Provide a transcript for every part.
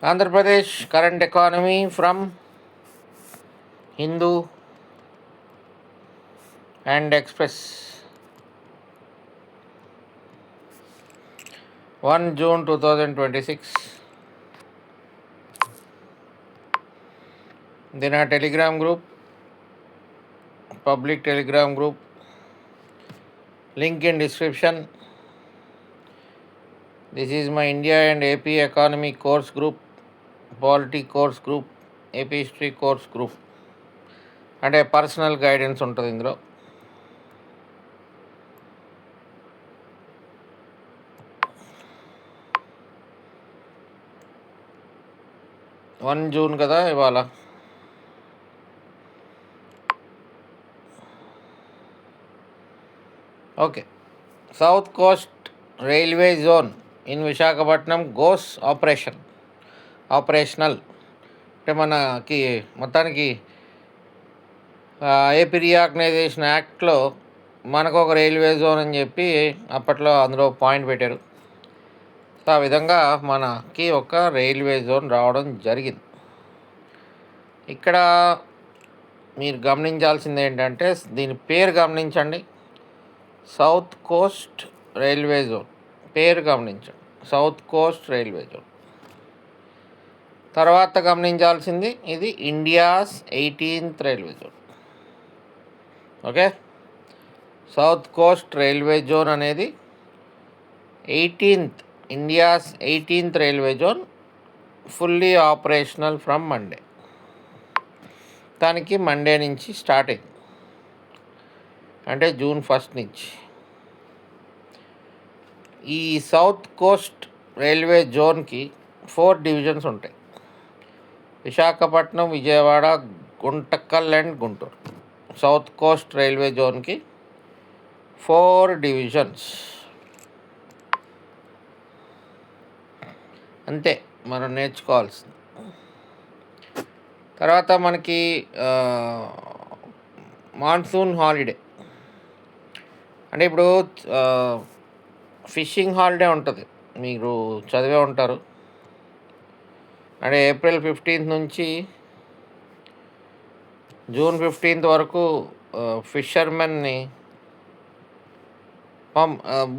Andhra Pradesh current economy from Hindu and Express. 1 June 2026. Then a Telegram group, public Telegram group, link in description. This is my India and AP economy course group, polity course group, AP history course group. అంటే personal guidance ఉంటుంది ఇందులో. One June కదా ఇవాళ. Okay. South Coast railway zone in Visakhapatnam goes operational. అంటే మనకి మొత్తానికి AP reorganisation యాక్ట్లో మనకు ఒక రైల్వే జోన్ అని చెప్పి అప్పట్లో అందులో పాయింట్ పెట్టారు. సో ఆ విధంగా మనకి ఒక రైల్వే జోన్ రావడం జరిగింది. ఇక్కడ మీరు గమనించాల్సింది ఏంటంటే దీని పేరు గమనించండి, సౌత్ కోస్ట్ రైల్వే జోన్ పేరు గమనించండి, సౌత్ కోస్ట్ రైల్వే జోన్. తర్వాత గమనించాల్సింది ఇది India's 18th railway zone. Okay, South Coast railway zone అనేది 18th India's 18th railway zone, fully operational from Monday. దానికి మండే నుంచి స్టార్ట్ అయింది, అంటే June 1 నుంచి. ఈ సౌత్ కోస్ట్ రైల్వే జోన్కి 4 డివిజన్స్ ఉంటాయి: Visakhapatnam, Vijayawada, Guntakal and Guntur. South Coast railway జోన్కి 4 డివిజన్స్. అంతే మనం నేర్చుకోవాల్సింది. తర్వాత మనకి మాన్సూన్ హాలిడే, అంటే ఇప్పుడు ఫిషింగ్ హాలిడే ఉంటుంది, మీరు చదివే ఉంటారు. అంటే April 15th నుంచి June 15th వరకు ఫిషర్మెన్ని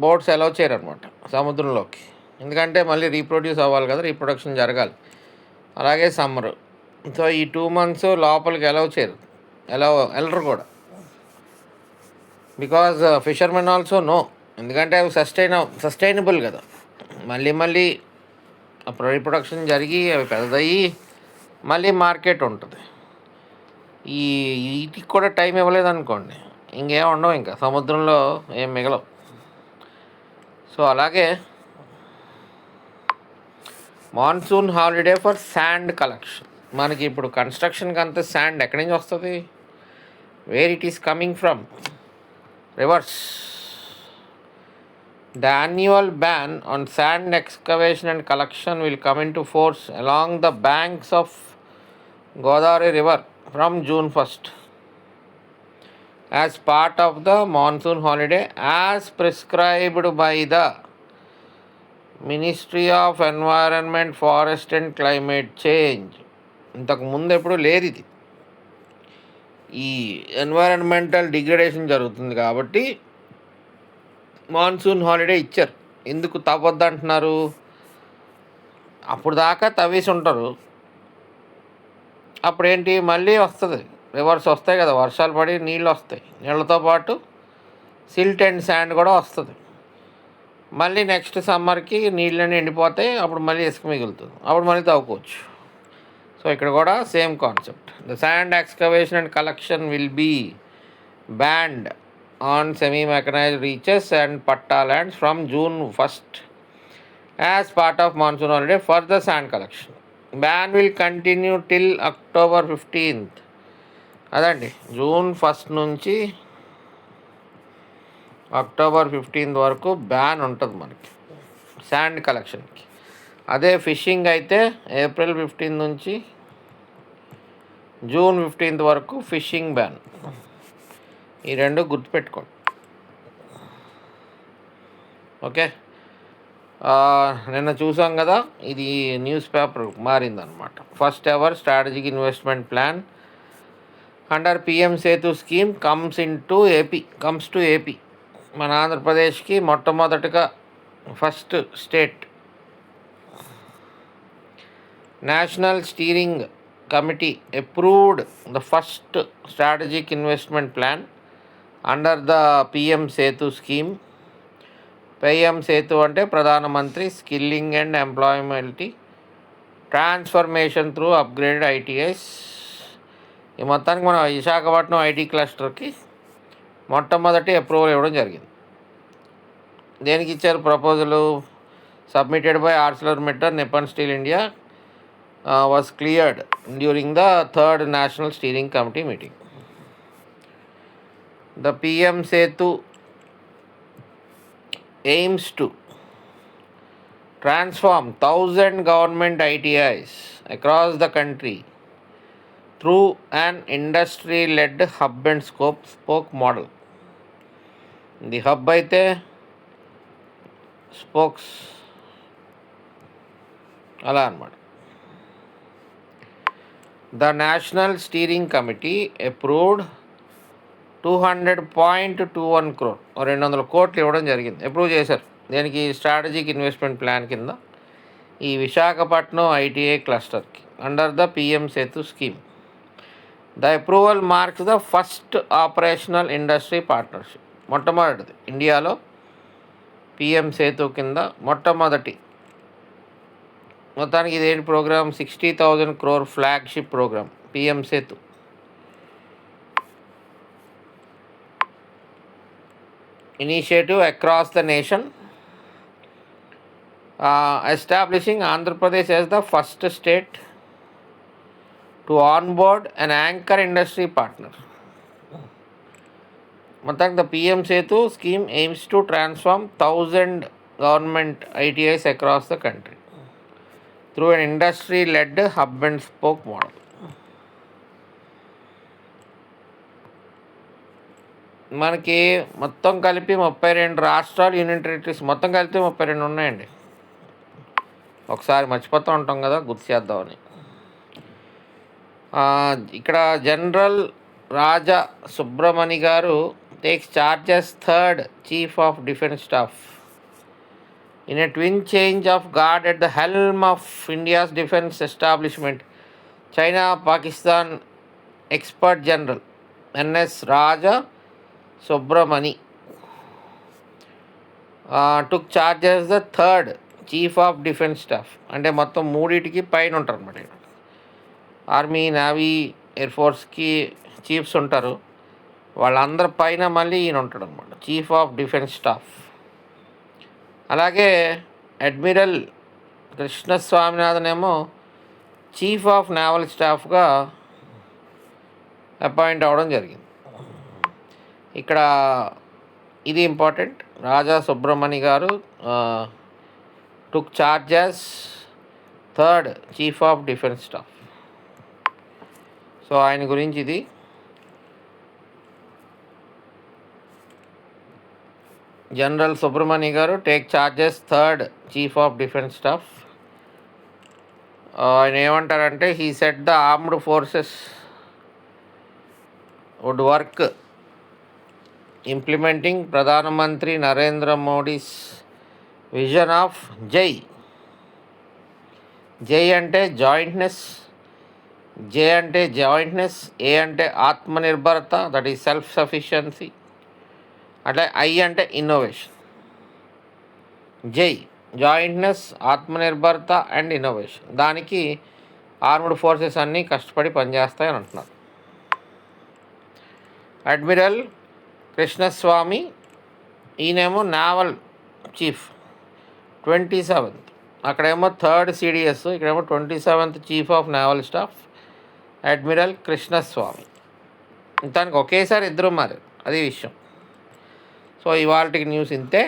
బోట్స్ అలౌ చేయరనమాట సముద్రంలోకి. ఎందుకంటే మళ్ళీ రీప్రొడ్యూస్ అవ్వాలి కదా, రీప్రొడక్షన్ జరగాలి. అలాగే సమ్మరు. సో ఈ 2 months లోపలికి అలౌ చేయరు, వెళ్ళరు కూడా. బికాజ్ ఫిషర్మెన్ ఆల్సో నో, ఎందుకంటే అవి సస్టైనబుల్ కదా. మళ్ళీ అప్పుడు రీప్రొడక్షన్ జరిగి అవి పెద్దయ్యి మళ్ళీ మార్కెట్ ఉంటుంది. వీటికి కూడా టైం ఇవ్వలేదనుకోండి, ఇంకేం ఉండవు, ఇంకా సముద్రంలో ఏం మిగలవు. సో అలాగే monsoon holiday for sand collection. మనకి ఇప్పుడు కన్స్ట్రక్షన్కి అంతా శాండ్ ఎక్కడి నుంచి వస్తుంది? Where it is coming from? Rivers. The annual ban on sand excavation and collection will come into force along the banks of Godavari River from June 1st as part of the monsoon holiday as prescribed by the Ministry of Environment, Forest and Climate Change. ఇంతకు ముందు ఎప్పుడు లేదు ఇది. ఈ environmental degradation జరుగుతుంది కాబట్టి monsoon holiday ఇచ్చారు. ఎందుకు తవ్వద్దు అంటున్నారు? అప్పుడు దాకా తవ్వేసి ఉంటారు, అప్పుడేంటి మళ్ళీ వస్తుంది, రివర్స్ వస్తాయి కదా, వర్షాలు పడి నీళ్ళు వస్తాయి, నీళ్ళతో పాటు సిల్ట్ అండ్ శాండ్ కూడా వస్తుంది. మళ్ళీ నెక్స్ట్ సమ్మర్కి నీళ్ళని ఎండిపోతాయి, అప్పుడు మళ్ళీ ఇసుక మిగులుతుంది, అప్పుడు మళ్ళీ తవ్వుకోవచ్చు. సో ఇక్కడ కూడా same concept. The sand excavation and collection will be banned on semi-mechanized reaches and patta lands from June 1st as part of monsoon holiday for the sand collection. Ban will continue till October 15th. అదండి, June 1st నుంచి October 15th వరకు ban ఉంటుంది మనకి sand కలెక్షన్కి. అదే fishing అయితే April 15th నుంచి June 15th వరకు fishing ban. ఈ రెండు గుర్తుపెట్టుకోండి. ఓకే, నిన్న చూసాం కదా, ఇది న్యూస్ పేపర్ మారిందనమాట. First ever strategic investment plan under PM Setu scheme comes to AP. మన ఆంధ్రప్రదేశ్కి మొట్టమొదటిగా first state national steering committee approved the first strategic investment plan under the PM Setu scheme. PM Setu అంటే ప్రధానమంత్రి skilling and employability transformation through upgraded ITIs. ఈ మొత్తానికి మన Visakhapatnam IT క్లస్టర్కి మొట్టమొదటి approval ఇవ్వడం జరిగింది. దేనికి ఇచ్చారు proposal? Submitted by ArcelorMittal Nippon Steel India was cleared during the third national steering committee meeting. The PM Setu aims to transform 1,000 government ITIs across the country through an industry-led hub and spoke model. The hub అయితే spokes అలా అన్నమాట. The National Steering Committee approved 200.21 crore 200 కోట్లు ఇవ్వడం జరిగింది, approve చేశారు. దీనికి strategic investment plan కింద ఈ విశాఖపట్నం ఐటీఐ క్లస్టర్కి under the PM Setu scheme. The approval marks the first operational industry partnership. మొట్టమొదటిది ఇండియాలో పిఎం సేతు కింద మొట్టమొదటి. మొత్తానికి ఇదేంటి programme? 60,000 crore flagship programme PM Setu. Initiative across the nation, establishing Andhra Pradesh as the first state to onboard an anchor industry partner. The PM Setu scheme aims to transform 1,000 government ITIs across the country through an industry-led hub and spoke model. మనకి మొత్తం కలిపి 32 రాష్ట్రాలు, union territories మొత్తం కలిపి 32 ఉన్నాయండి. ఒకసారి మర్చిపోతూ ఉంటాం కదా, గుర్తు చేద్దామని. ఇక్కడ general Raja Subramani garu takes charges third chief of defence staff in a twin change of guard at the helm of India's defence establishment. China Pakistan expert general NS Raja Subramani took charges the third chief of defence staff. అంటే మొత్తం మూడింటికి పైన ఉంటారు అనమాట. Army, navy, air ఫోర్స్కి chiefs ఉంటారు. వాళ్ళందరి పైన మళ్ళీ ఈయన ఉంటాడు అనమాట, చీఫ్ ఆఫ్ డిఫెన్స్ స్టాఫ్. అలాగే అడ్మిరల్ కృష్ణస్వామినాథన్ ఏమో చీఫ్ ఆఫ్ నేవల్ స్టాఫ్గా అపాయింట్ అవ్వడం జరిగింది. ఇక్కడ ఇది important. Raja Subramani garu took charges third chief of defence staff. So ఆయన గురించి ఇది. General Subramani garu take charges third chief of defence staff. ఆయన ఏమంటారంటే, he set the armed forces would work implementing ప్రధానమంత్రి నరేంద్ర మోడీస్ విజన్ ఆఫ్ జై. జై అంటే జాయింట్నెస్, జే అంటే జాయింట్నెస్, ఏ అంటే ఆత్మనిర్భరత, దట్ ఈజ్ సెల్ఫ్ సఫిషియన్సీ. అట్లా ఐ అంటే ఇన్నోవేషన్. జై జాయింట్నెస్, ఆత్మనిర్భరత అండ్ ఇన్నోవేషన్. దానికి ఆర్మ్డ్ ఫోర్సెస్ అన్నీ కష్టపడి పనిచేస్తాయని అంటున్నారు. అడ్మిరల్ కృష్ణస్వామి, ఈయనేమో నావల్ చీఫ్ 27th, అక్కడేమో థర్డ్ సిడిఎస్, ఇక్కడేమో 27th chief of naval staff admiral Krishnaswami. దానికి ఒకేసారి ఇద్దరు మారారు, అది విషయం. సో ఇవాళకి న్యూస్ ఇంతే.